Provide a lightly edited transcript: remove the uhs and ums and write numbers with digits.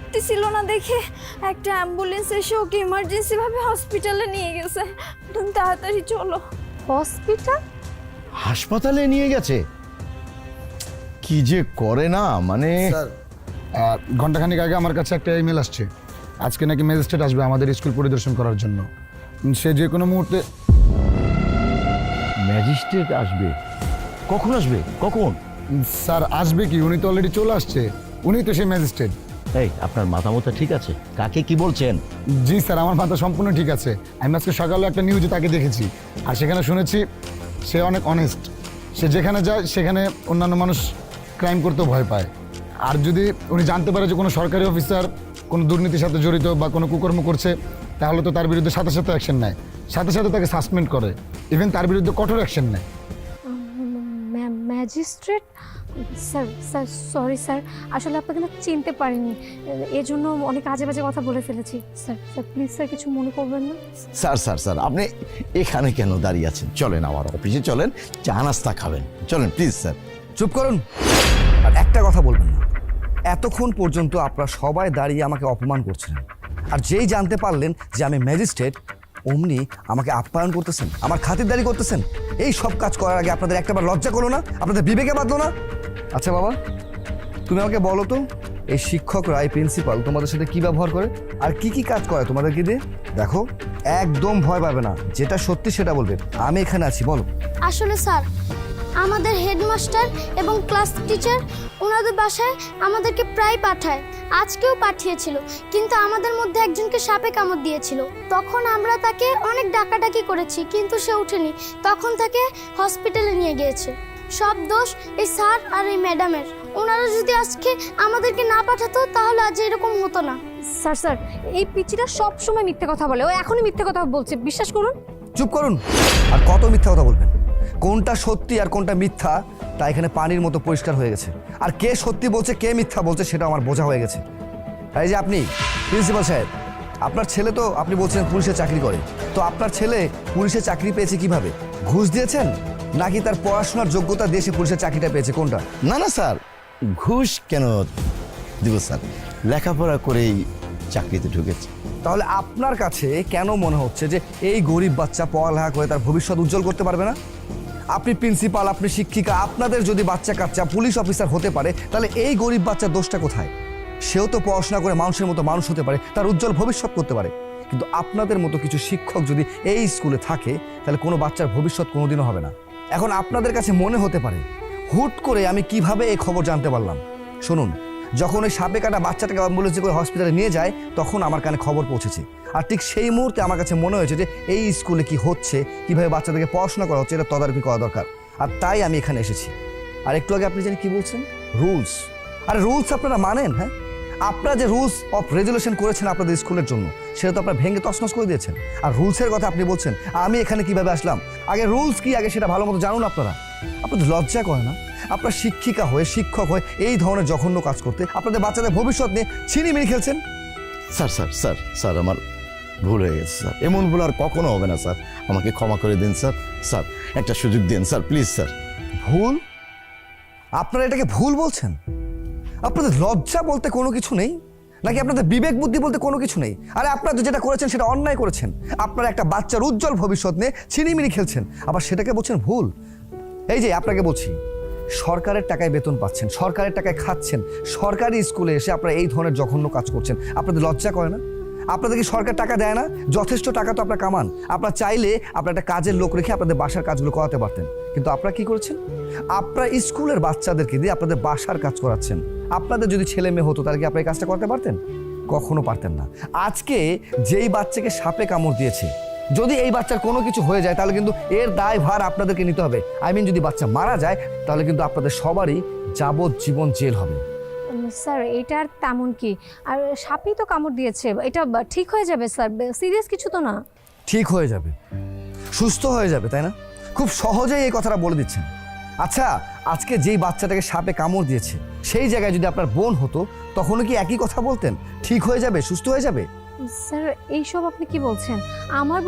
উঠতেছিল না দেখে একটা অ্যাম্বুলেন্স এসে ওকে ইমার্জেন্সি ভাবে হসপিটালে নিয়ে গেছে। তুমি তাড়াতাড়ি চলো। হসপিটাল? হাসপাতালে নিয়ে গেছে? কি যে করে না, মানে স্যার ঘন্টাখানিক আগে আমার কাছে একটা ইমেল আসছে, আজকে নাকি ম্যাজিস্ট্রেট আসবে আমাদের স্কুল পরিদর্শন করার জন্য। সে যে কোনো মুহূর্তে। ম্যাজিস্ট্রেট আসবে? কখন আসবে? কখন? স্যার আসবে কি, উনি তো অলরেডি চলে আসছে, উনি তো সেই ম্যাজিস্ট্রেট। এই, আপনার মাথা মতো ঠিক আছে? কাকে কি বলছেন? জি স্যার, আমার মাথা সম্পূর্ণ ঠিক আছে। আমি আজকে সকালে একটা নিউজে তাকে দেখেছি, আর সেখানে শুনেছি সে অনেক অনেস্ট। সে যেখানে যায় সেখানে অন্যান্য মানুষ ক্রাইম করতেও ভয় পায়। আর যদি উনি জানতে পারে যে কোনো সরকারি অফিসার কোনো দুর্নীতির সাথে জড়িত বা কোনো কুকর্ম করছে, তাহলে তো তার বিরুদ্ধে সাথে সাথে অ্যাকশন নেয়, সাথে সাথে তাকে সাসপেন্ড করে, ইভেন তার বিরুদ্ধে কঠোর অ্যাকশন নেয়। Magistrate? Sir sir sorry sir, আসলে আপনাকে না চিনতে পারিনি, এজন্য অনেক আজে বাজে কথা বলে ফেলেছি। স্যার স্যার প্লিজ স্যার, কিছু মনে করবেন না। স্যার স্যার স্যার আপনি এখানে কেন দাঁড়িয়ে আছেন? চলেন আমার অফিসে, চলেন, চা নাস্তা খাবেন, চলেন প্লিজ স্যার। চুপ করুন, আর একটা কথা বলবেন না। এতক্ষণ পর্যন্ত আপনারা সবাই দাঁড়িয়ে আমাকে অপমান করছিলেন, আর যেই জানতে পারলেন যে আমি ম্যাজিস্ট্রেট, অমনি আমাকে আপ্যায়ন করতেছেন, আমার খাতিরদারি করতেছেন। এই সব কাজ করার আগে আপনাদের একটাবার লজ্জা করলো না? আপনাদের বিবেকে বাঁধলো না? আচ্ছা বাবা, তুমি আমাকে বলো তো, এই শিক্ষকরা, এই প্রিন্সিপাল তোমাদের সাথে কি ব্যবহার করে আর কি কি কাজ করে তোমাদেরকে দিয়ে? দেখো, একদম ভয় পাবে না, যেটা সত্যি সেটা বলবে। আমি এখানে আছি, বলো। আসলে স্যার, আমাদের হেডমাস্টার এবং ক্লাস টিচার ওনাদের বাসায় আমাদেরকে প্রায় পাঠায়, আজকেও পাঠিয়েছিল, কিন্তু আমাদের মধ্যে একজনকে সাপে কামড় দিয়েছিল। তখন আমরা তাকে অনেক ডাকাডাকি করেছি, কিন্তু সে ওঠেনি। তখন তাকে হসপিটালে নিয়ে গিয়েছে। সব দোষ এই স্যার আর এই ম্যাডামের। ওনারা যদি আজকে আমাদেরকে না পাঠাতো তাহলে আজ এরকম হতো না। স্যার স্যার, এই পিচিটা সব সময় মিথ্যে কথা বলে, ও এখনই মিথ্যে কথা বলছে, বিশ্বাস করুন। চুপ করুন, আর কত মিথ্যা কথা বলবেন? কোনটা সত্যি আর কোনটা মিথ্যা তা এখানে পানির মতো পরিষ্কার হয়ে গেছে। আর কে সত্যি বলছে কে মিথ্যা বলছে সেটা আমার বোঝা হয়ে গেছে। এই যে আপনি প্রিন্সিপাল সাহেব, আপনার ছেলে তো আপনি বলছেন পুলিশে চাকরি করে, তো আপনার ছেলে পুলিশে চাকরি পেয়েছে কিভাবে? ঘুষ দিয়েছেন নাকি তার পড়াশোনার যোগ্যতা দেশে পুলিশের চাকরিটা পেয়েছে, কোনটা? না না স্যার, ঘুষ কেন দিব স্যার, লেখাপড়া করেই চাকরিতে ঢুকেছে। তাহলে আপনার কাছে কেন মনে হচ্ছে যে এই গরিব বাচ্চা পড়ালেখা করে তার ভবিষ্যৎ উজ্জ্বল করতে পারবে না? আপনি প্রিন্সিপাল, আপনি শিক্ষিকা, আপনাদের যদি বাচ্চা কাচ্চা পুলিশ অফিসার হতে পারে, তাহলে এই গরিব বাচ্চার দোষটা কোথায়? সেও তো পড়াশোনা করে মানুষের মতো মানুষ হতে পারে, তার উজ্জ্বল ভবিষ্যৎ করতে পারে। কিন্তু আপনাদের মতো কিছু শিক্ষক যদি এই স্কুলে থাকে, তাহলে কোনো বাচ্চার ভবিষ্যৎ কোনোদিনও হবে না। এখন আপনাদের কাছে মনে হতে পারে হুট করে আমি কিভাবে এই খবর জানতে পারলাম। শুনুন, যখন ওই সাপে কাটা বাচ্চাটাকে অ্যাম্বুলেন্সে করে হসপিটালে নিয়ে যায়, তখন আমার কানে খবর পৌঁছেছে। আর ঠিক সেই মুহূর্তে আমার কাছে মনে হয়েছে যে এই স্কুলে কি হচ্ছে, কিভাবে বাচ্চাদেরকে পড়াশোনা করা হচ্ছে, এটা তদারকি করা দরকার। আর তাই আমি এখানে এসেছি। আর একটু আগে আপনি জানি কি বলছেন, রুলস। আরে রুলস আপনারা মানেন? হ্যাঁ, আপনারা যে রুলস অফ রেজুলেশন করেছেন আপনাদের স্কুলের জন্য, সেটা তো আপনারা ভেঙে তছনছ করে দিয়েছেন। আর রুলসের কথা আপনি বলছেন আমি এখানে কিভাবে আসলাম? আগে রুলস কি আগে সেটা ভালো মতো জানুন আপনারা। আপনাদের লজ্জা করে না? আপনার শিক্ষিকা হয়ে, শিক্ষক হয়ে এই ধরনের জঘন্য কাজ করতে, আপনাদের বাচ্চাদের ভবিষ্যৎ নিয়ে ছিনিমিনি খেলছেন। স্যার স্যার স্যার স্যার আমার ভুল হয়ে গেছে স্যার, এমন ভুল আর কখনো হবে না স্যার, আমাকে ক্ষমা করে দিন স্যার। স্যার একটা সুযোগ দিন স্যার, প্লিজ স্যার। ভুল? আপনারা এটাকে ভুল বলছেন? আপনাদের লজ্জা বলতে কোনো কিছু নেই নাকি আপনাদের বিবেক বুদ্ধি বলতে কোনো কিছু নেই? আরে আপনারা তো যেটা করেছেন সেটা অন্যায় করেছেন। আপনারা একটা বাচ্চার উজ্জ্বল ভবিষ্যৎ নিয়ে ছিনিমিনি খেলছেন, আবার সেটাকে বলছেন ভুল। এই যে আপনাকে বলছি, সরকারের টাকায় বেতন পাচ্ছেন, সরকারের টাকায় খাচ্ছেন, সরকারি স্কুলে এসে আপনারা এই ধরনের জঘন্য কাজ করছেন। আপনাদের লজ্জা করে না? আপনাদের কি সরকার টাকা দেয় না? যথেষ্ট টাকা তো আপনারা কামান। আপনারা চাইলে আপনারা একটা কাজের লোক রেখে আপনাদের বাসার কাজগুলো করাতে পারতেন, কিন্তু আপনারা কি করেছেন? আপনারা স্কুলের বাচ্চাদেরকে দিয়ে আপনাদের বাসার কাজ করাচ্ছেন। আপনাদের যদি ছেলে মেয়ে হতো, তাহলে কি আপনারা এই কাজটা করতে পারতেন? কখনো পারতেন না। আজকে যেই বাচ্চাকে সাপে কামড় দিয়েছে, যদি এই বাচ্চার কোনো কিছু হয়ে যায়, তাহলে কিন্তু এর দায় ভার আপনাদেরকে নিতে হবে। যদি বাচ্চা মারা যায়, তাহলে কিন্তু আপনাদের সবারই যাবজ্জীবন জেল হবে। স্যার এটা আর তেমন কি, আর সাপই তো কামড় দিয়েছে, এটা ঠিক হয়ে যাবে স্যার, সিরিয়াস কিছু তো না। ঠিক হয়ে যাবে, সুস্থ হয়ে যাবে, তাই না? খুব সহজেই এই কথাটা বলে দিচ্ছেন। আচ্ছা, আজকে যেই বাচ্চাটাকে সাপে কামড় দিয়েছে, সেই জায়গায় যদি আপনার বোন হতো, তখনও কি একই কথা বলতেন? ঠিক হয়ে যাবে, সুস্থ হয়ে যাবে? স্যার এইসব আপনি কি বলছেন? আমার